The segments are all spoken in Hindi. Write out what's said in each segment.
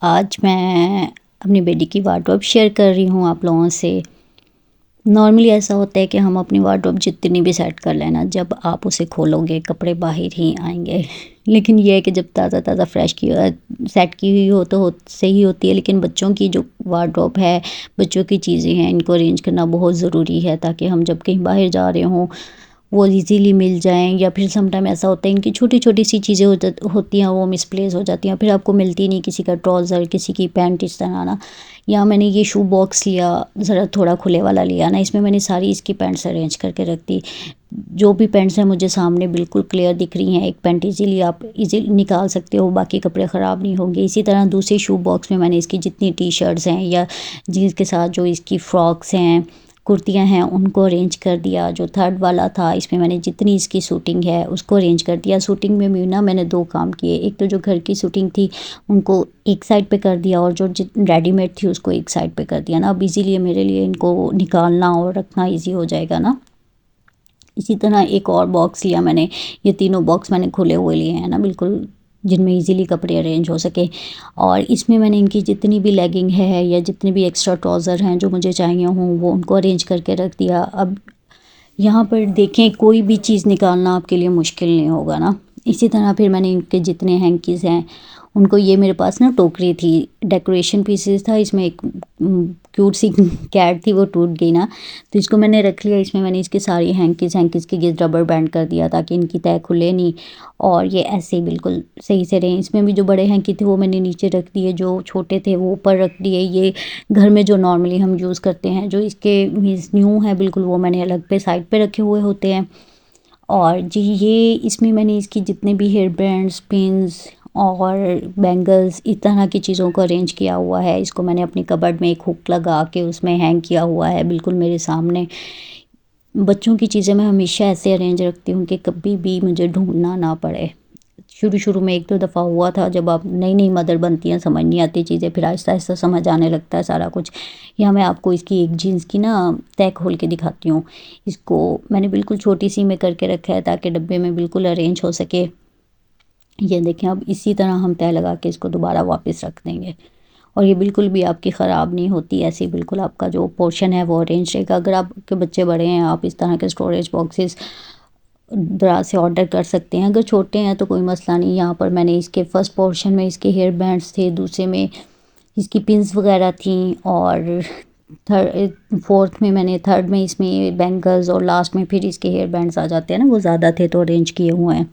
आज मैं अपनी बेटी की वार्डरोब शेयर कर रही हूँ आप लोगों से। नॉर्मली ऐसा होता है कि हम अपनी वार्डरोब जितनी भी सेट कर लेना, जब आप उसे खोलोगे कपड़े बाहर ही आएंगे। लेकिन ये है कि जब ताज़ा ताज़ा फ्रेश की सेट की हुई हो तो सही होती है, लेकिन बच्चों की जो वार्डरोब है, बच्चों की चीज़ें हैं, इनको अरेंज करना बहुत ज़रूरी है ताकि हम जब कहीं बाहर जा रहे हों वो इजीली मिल जाएँ। या फिर समटाइम ऐसा होता है इनकी छोटी-छोटी सी चीज़ें होती हैं, वो मिसप्लेस हो जाती हैं, फिर आपको मिलती नहीं, किसी का ट्राउज़र, किसी की पैंट इस तरह ना। या मैंने ये शू बॉक्स लिया, ज़रा थोड़ा खुले वाला लिया ना, इसमें मैंने सारी इसकी पैंट्स अरेंज करके रख दी। जो भी पैंट्स हैं मुझे सामने बिल्कुल क्लियर दिख रही हैं, एक पैंट इजीली आप इजीली निकाल सकते हो, बाकी कपड़े ख़राब नहीं होंगे। इसी तरह दूसरे शू बॉक्स में मैंने इसकी जितनी टी-शर्ट्स हैं या जीन्स के साथ जो इसकी फ्रॉक्स हैं, कुर्तियाँ हैं, उनको अरेंज कर दिया। जो थर्ड वाला था इसमें मैंने जितनी इसकी सूटिंग है उसको अरेंज कर दिया। सूटिंग में भी ना मैंने 2 काम किए, एक तो जो घर की सूटिंग थी उनको एक साइड पे कर दिया और जो रेडीमेड थी उसको एक साइड पे कर दिया ना। अब इजीली मेरे लिए इनको निकालना और रखना ईजी हो जाएगा ना। इसी तरह एक और बॉक्स लिया मैंने, ये तीनों बॉक्स मैंने खुले हुए लिए हैं ना बिल्कुल, जिनमें इजीली कपड़े अरेंज हो सके। और इसमें मैंने इनकी जितनी भी लेगिंग है या जितने भी एक्स्ट्रा ट्राउज़र हैं जो मुझे चाहिए हों वो उनको अरेंज करके रख दिया। अब यहाँ पर देखें, कोई भी चीज़ निकालना आपके लिए मुश्किल नहीं होगा ना। इसी तरह फिर मैंने इनके जितने हैंकीज़ हैं उनको, ये मेरे पास ना टोकरी थी, डेकोरेशन पीसेस था, इसमें एक क्यूट सी कैट थी, वो टूट गई ना, तो इसको मैंने रख लिया। इसमें मैंने इसके सारी हैंकीज़ के गिर्द रबर बैंड कर दिया ताकि इनकी तह खुले नहीं और ये ऐसे ही बिल्कुल सही से रहें। इसमें भी जो बड़े हैंकी थे वो मैंने नीचे रख दिए, जो छोटे थे वो ऊपर रख दिए। ये घर में जो नॉर्मली हम यूज़ करते हैं, जो इसके मीन्स न्यू है बिल्कुल, वो मैंने अलग पे साइड पे रखे हुए होते हैं। और जी ये इसमें मैंने इसकी जितने भी हेयर बैंड्स, पिन्स और बैंगल्स इस तरह की चीज़ों को अरेंज किया हुआ है। इसको मैंने अपनी कबर्ड में एक हुक लगा के उसमें हैंग किया हुआ है बिल्कुल मेरे सामने। बच्चों की चीज़ें मैं हमेशा ऐसे अरेंज रखती हूँ कि कभी भी मुझे ढूंढना ना पड़े। शुरू में 1-2 दफ़ा हुआ था, जब आप नई मदर बनती हैं, समझ नहीं आती चीज़ें, फिर आहिस्ता-आहिस्ता समझ आने लगता है सारा कुछ। यहाँ मैं आपको इसकी एक जीन्स की ना तह खोल के दिखाती हूँ। इसको मैंने बिल्कुल छोटी-सी में करके रखा है ताकि डब्बे में बिल्कुल अरेंज हो सके। ये देखें, अब इसी तरह हम तह लगा के इसको दोबारा वापस रख देंगे और ये बिल्कुल भी आपकी ख़राब नहीं होती, ऐसे ही बिल्कुल आपका जो पोर्शन है वो अरेंज रहेगा। अगर आपके बच्चे बड़े हैं, आप इस तरह के स्टोरेज बॉक्सेस दराज से ऑर्डर कर सकते हैं। अगर छोटे हैं तो कोई मसला नहीं। यहाँ पर मैंने इसके फर्स्ट पोर्शन में इसके हेयर बैंड्स थे, दूसरे में इसकी पिन्स वगैरह थी और फोर्थ में मैंने, थर्ड में इसमें ये बैंगल्स और लास्ट में फिर इसके हेयर बैंड्स आ जाते हैं ना, वो ज़्यादा थे तो अरेंज किए हुए हैं।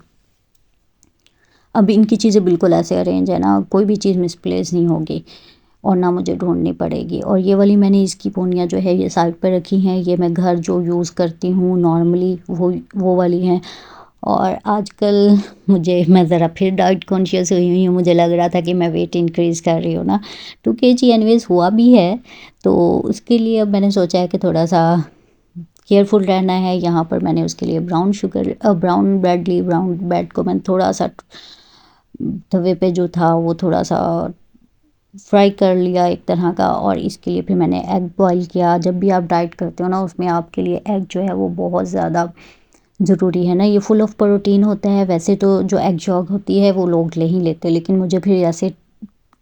अब इनकी चीज़ें बिल्कुल ऐसे अरेंज है ना, कोई भी चीज़ मिसप्लेस नहीं होगी और ना मुझे ढूंढनी पड़ेगी। और ये वाली मैंने इसकी पूनियाँ जो है ये साइड पर रखी हैं, ये मैं घर जो यूज़ करती हूँ नॉर्मली वो वाली हैं। और आजकल मैं ज़रा फिर डाइट कॉन्शियस हुई हूँ, मुझे लग रहा था कि मैं वेट इंक्रीज़ कर रही हूँ ना, 2 kg एनीवेज़ हुआ भी है, तो उसके लिए अब मैंने सोचा है कि थोड़ा सा केयरफुल रहना है। यहाँ पर मैंने उसके लिए ब्राउन ब्रेड ली। ब्राउन ब्रेड को मैंने थोड़ा सा तवे पे जो था वो थोड़ा सा फ्राई कर लिया एक तरह का, और इसके लिए फिर मैंने एग बॉईल किया। जब भी आप डाइट करते हो ना, उसमें आपके लिए एग जो है वो बहुत ज़्यादा ज़रूरी है ना, ये फुल ऑफ प्रोटीन होता है। वैसे तो जो एग यॉक होती है वो लोग ले ही लेते हैं, लेकिन मुझे फिर ऐसे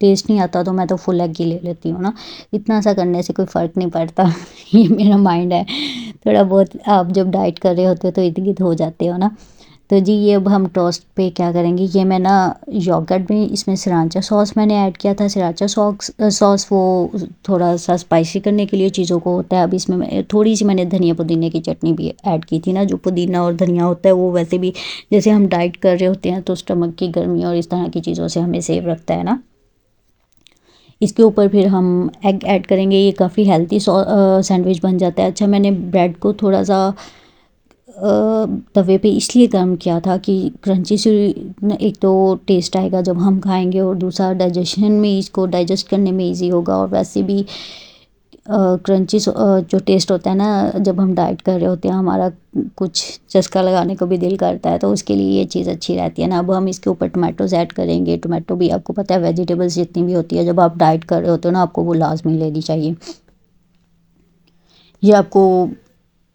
टेस्ट नहीं आता तो मैं तो फुल एग ही ले लेती हूँ ना। इतना सा करने से कोई फ़र्क नहीं पड़ता। ये मेरा माइंड है। थोड़ा बहुत आप जब डाइट कर रहे होते हो तो इर्द-गिर्द हो जाते हो ना। तो जी ये अब हम टोस्ट पे क्या करेंगे, ये मैं ना योगर्ट में इसमें सरांचा सॉस मैंने ऐड किया था। सरांचा सॉस वो थोड़ा सा स्पाइसी करने के लिए चीज़ों को होता है। अब इसमें थोड़ी सी मैंने धनिया पुदीने की चटनी भी ऐड की थी ना। जो पुदीना और धनिया होता है वो वैसे भी जैसे हम डाइट कर रहे होते हैं तो स्टमक की गर्मी और इस तरह की चीज़ों से हमें सेव रखता है ना। इसके ऊपर फिर हम एग ऐड करेंगे, ये काफ़ी हेल्दी सैंडविच बन जाता है। अच्छा, मैंने ब्रेड को थोड़ा सा तवे पे इसलिए गर्म किया था कि क्रंची सी एक तो टेस्ट आएगा जब हम खाएंगे, और दूसरा डाइजेशन में, इसको डाइजेस्ट करने में इजी होगा। और वैसे भी क्रंची जो टेस्ट होता है ना, जब हम डाइट कर रहे होते हैं हमारा कुछ चस्का लगाने को भी दिल करता है, तो उसके लिए ये चीज़ अच्छी रहती है ना। अब हम इसके ऊपर टमाटोज़ ऐड करेंगे। टमाटो भी आपको पता है वेजिटेबल्स जितनी भी होती है जब आप डाइट कर रहे होते हो ना, आपको वो लाजमी लेनी चाहिए। ये आपको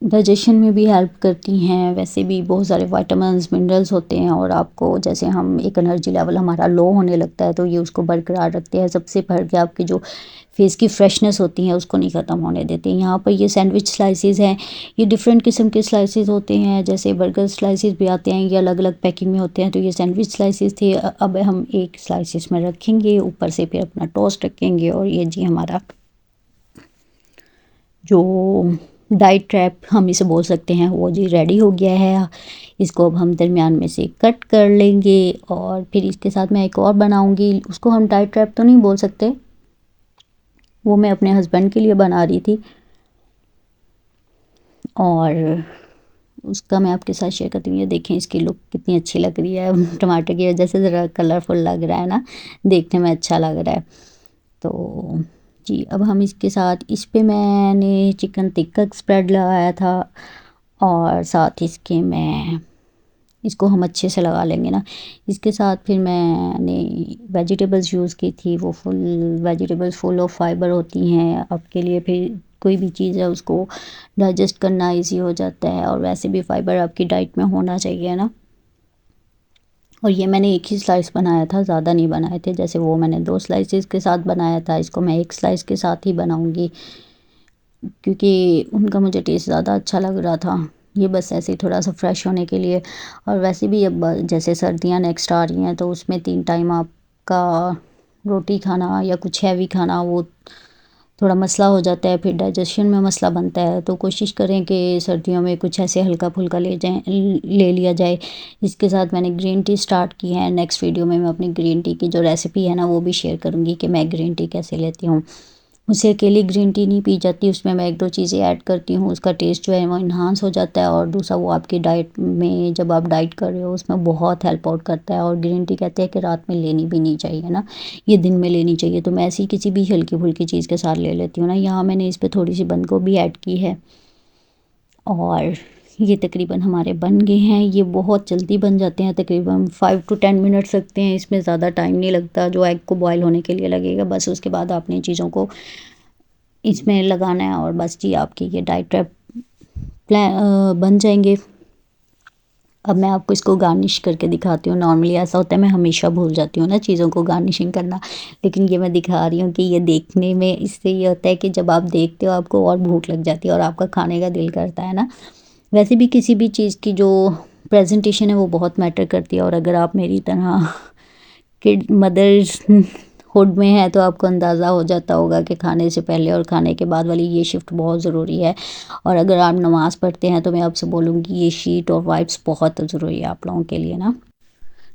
डाइजेशन में भी हेल्प करती हैं। वैसे भी बहुत सारे विटामिन्स मिनरल्स होते हैं और आपको जैसे हम एक एनर्जी लेवल हमारा लो होने लगता है तो ये उसको बरकरार रखते हैं। सबसे बढ़ के आपकी जो फेस की फ्रेशनेस होती है उसको नहीं ख़त्म होने देते। यहाँ पर ये सैंडविच स्लाइसेस हैं, ये डिफरेंट किस्म के स्लाइसेस होते हैं। जैसे बर्गर स्लाइसेस भी आते हैं, ये अलग अलग पैकिंग में होते हैं। तो ये सैंडविच स्लाइसेस थे। अब हम एक स्लाइसेस में रखेंगे, ऊपर से फिर अपना टोस्ट रखेंगे। और ये जी हमारा जो डाइट ट्रैप हम इसे बोल सकते हैं वो जी रेडी हो गया है। इसको अब हम दरमियान में से कट कर लेंगे और फिर इसके साथ मैं एक और बनाऊंगी। उसको हम डाइट ट्रैप तो नहीं बोल सकते, वो मैं अपने हस्बैंड के लिए बना रही थी और उसका मैं आपके साथ शेयर करती हूँ। ये देखें इसकी लुक कितनी अच्छी लग रही है। टमाटर की वजह से ज़रा कलरफुल लग रहा है ना, देखने में अच्छा लग रहा है। तो जी अब हम इसके साथ इस पे मैंने चिकन टिक्का स्प्रेड लगाया था और साथ इसके मैं इसको हम अच्छे से लगा लेंगे ना। इसके साथ फिर मैंने वेजिटेबल्स यूज़ की थी, वो full vegetables full of fibre होती हैं। आपके लिए फिर कोई भी चीज़ है उसको डाइजेस्ट करना इजी हो जाता है और वैसे भी फाइबर आपकी डाइट में होना चाहिए ना। और ये मैंने एक ही स्लाइस बनाया था, ज़्यादा नहीं बनाए थे। जैसे वो मैंने 2 स्लाइसेस के साथ बनाया था, इसको मैं एक स्लाइस के साथ ही बनाऊंगी क्योंकि उनका मुझे टेस्ट ज़्यादा अच्छा लग रहा था। ये बस ऐसे ही थोड़ा सा फ्रेश होने के लिए। और वैसे भी अब जैसे सर्दियाँ नेक्स्ट आ रही हैं तो उसमें 3 टाइम आपका रोटी खाना या कुछ हैवी खाना वो थोड़ा मसला हो जाता है, फिर डाइजेशन में मसला बनता है। तो कोशिश करें कि सर्दियों में कुछ ऐसे हल्का फुल्का ले लिया जाए। इसके साथ मैंने ग्रीन टी स्टार्ट की है। नेक्स्ट वीडियो में मैं अपनी ग्रीन टी की जो रेसिपी है ना वो भी शेयर करूँगी कि मैं ग्रीन टी कैसे लेती हूँ। मुझसे अकेली ग्रीन टी नहीं पी जाती, उसमें मैं 1-2 चीज़ें ऐड करती हूँ, उसका टेस्ट जो है वो इन्हांस हो जाता है। और दूसरा वो आपकी डाइट में जब आप डाइट कर रहे हो उसमें बहुत हेल्प आउट करता है। और ग्रीन टी कहते हैं कि रात में लेनी भी नहीं चाहिए ना, ये दिन में लेनी चाहिए। तो मैं ऐसी किसी भी हल्की फुल्की चीज़ के साथ ले लेती हूँ ना। यहाँ मैंने इस पर थोड़ी सी बंद गोभी ऐड की है और ये तकरीबन हमारे बन गए हैं। ये बहुत जल्दी बन जाते हैं, तकरीबन 5 to 10 मिनट्स लगते हैं। इसमें ज़्यादा टाइम नहीं लगता जो एग को बॉयल होने के लिए लगेगा। बस उसके बाद आपने चीज़ों को इसमें लगाना है और बस जी आपकी ये डाइट ट्रैप बन जाएंगे। अब मैं आपको इसको गार्निश करके दिखाती हूँ। नॉर्मली ऐसा होता है मैं हमेशा भूल जाती हूँ ना चीज़ों को गार्निशिंग करना, लेकिन ये मैं दिखा रही हूँ कि ये देखने में इससे ये होता है कि जब आप देखते हो आपको और भूख लग जाती है और आपका खाने का दिल करता है ना। वैसे भी किसी भी चीज़ की जो प्रेजेंटेशन है वो बहुत मैटर करती है। और अगर आप मेरी तरह किड मदर्स हुड में है तो आपको अंदाज़ा हो जाता होगा कि खाने से पहले और खाने के बाद वाली ये शिफ्ट बहुत ज़रूरी है। और अगर आप नमाज़ पढ़ते हैं तो मैं आपसे बोलूँगी ये शीट और वाइप्स बहुत ज़रूरी है आप लोगों के लिए ना।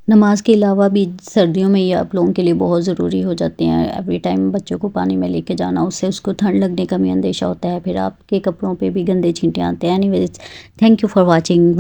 नमाज के अलावा भी सर्दियों में ये आप लोगों के लिए बहुत ज़रूरी हो जाते हैं। एवरी टाइम बच्चों को पानी में लेके जाना, उससे उसको ठंड लगने का भी अंदेशा होता है, फिर आपके कपड़ों पे भी गंदे छींटे आते हैं। Anyways, thank you for watching.